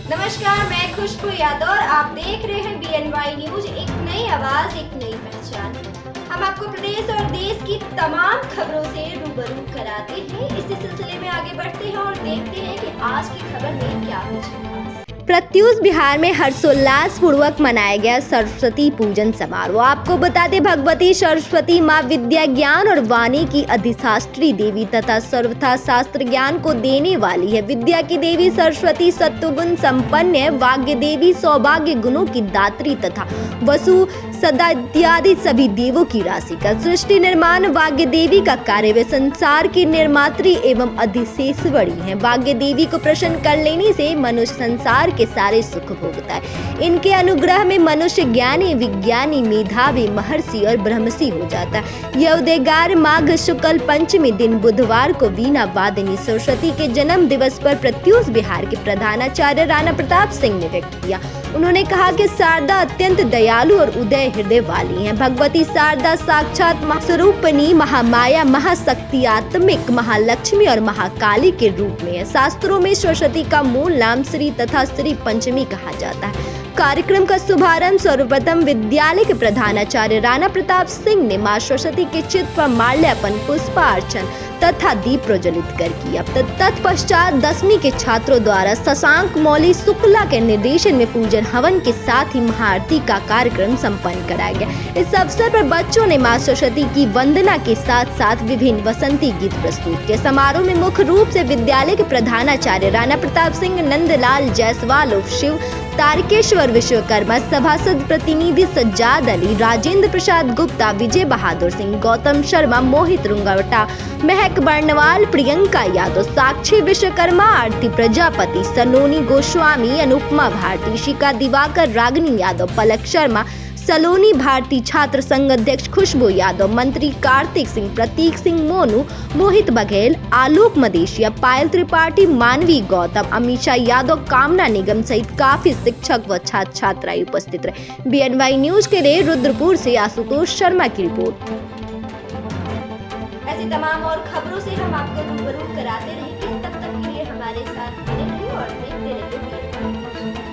नमस्कार, मैं खुशबू यादव और आप देख रहे हैं BNY न्यूज। एक नई आवाज, एक नई पहचान। हम आपको प्रदेश और देश की तमाम खबरों से रूबरू कराते हैं। इसी सिलसिले में आगे बढ़ते हैं और देखते हैं कि आज की खबर में क्या कुछ है। प्रत्यूष बिहार में हर्षोल्लास पूर्वक मनाया गया सरस्वती पूजन समारोह। आपको बता दें, भगवती सरस्वती माँ विद्या, ज्ञान और वाणी की अधिष्ठात्री देवी तथा सर्वथा शास्त्र ज्ञान को देने वाली है। विद्या की देवी सरस्वती सत्वगुण संपन्न है। वाग्य देवी सौभाग्य गुणों की दात्री तथा वसु सदा इत्यादि सभी देवों की राशि का सृष्टि निर्माण वाग्य देवी का कार्य वे संसार की निर्मात्री एवं अधिशेषवरी है। वाग्य देवी को प्रसन्न कर लेने से मनुष्य संसार के सारे सुख भोगता है। इनके अनुग्रह में मनुष्य ज्ञानी, विज्ञानी, मेधावी, महर्षि और ब्रह्मषि हो जाता है। यह उदयगार माघ शुक्ल पंचमी दिन बुधवार को वीणा वादिनी सरस्वती के जन्म दिवस पर प्रत्यूष बिहार के प्रधानाचार्य राणा प्रताप सिंह ने व्यक्त किया। उन्होंने कहा कि शारदा अत्यंत दयालु और उदय हृदय वाली हैं। भगवती शारदा साक्षात स्वरूपनी महामाया, महाशक्तियात्मिक, महालक्ष्मी और महाकाली के रूप में है। शास्त्रों में सरस्वती का मूल नाम श्री तथा श्री पंचमी कहा जाता है। कार्यक्रम का शुभारंभ सर्वप्रथम विद्यालय के प्रधानाचार्य राणा प्रताप सिंह ने मां सरस्वती के चित्र पर माल्यार्पण, पुष्पार्चन तथा दीप प्रज्वलित कर किया। तत्पश्चात 10वीं के छात्रों द्वारा शशांक मौली शुक्ला के निर्देशन में पूजन हवन के साथ ही महाआरती का कार्यक्रम संपन्न कराया गया। इस अवसर पर बच्चों ने मां सरस्वती की वंदना के साथ साथ विभिन्न वसंती गीत प्रस्तुत किए। समारोह में मुख्य रूप से विद्यालय के प्रधानाचार्य राणा प्रताप सिंह, नंदलाल जायसवाल उर्फ शिव, तारकेश्वर विश्वकर्मा, सभासद प्रतिनिधि सज्जाद अली, राजेंद्र प्रसाद गुप्ता, विजय बहादुर सिंह, गौतम शर्मा, मोहित रुंगवटा, महक बर्णवाल, प्रियंका यादव, साक्षी विश्वकर्मा, आरती प्रजापति, सलोनी गोस्वामी, अनुपमा भारती, शिका दिवाकर, रागिनी यादव, पलक शर्मा, सलोनी भारती, छात्र संघ अध्यक्ष खुशबू यादव, मंत्री कार्तिक सिंह, प्रतीक सिंह मोनू, मोहित बघेल, आलोक मदेशिया, पायल त्रिपाठी, मानवी गौतम, अमीषा यादव, कामना निगम सहित काफी शिक्षक व छात्र छात्राएं उपस्थित रहे। BNY न्यूज के लिए रुद्रपुर से आशुतोष शर्मा की रिपोर्ट। ऐसी तमाम और खबरों से हम आपको रूबरू कराते रहेंगे। तब तक के लिए हमारे साथ बने रहिए और देखते रहिए BNY न्यूज।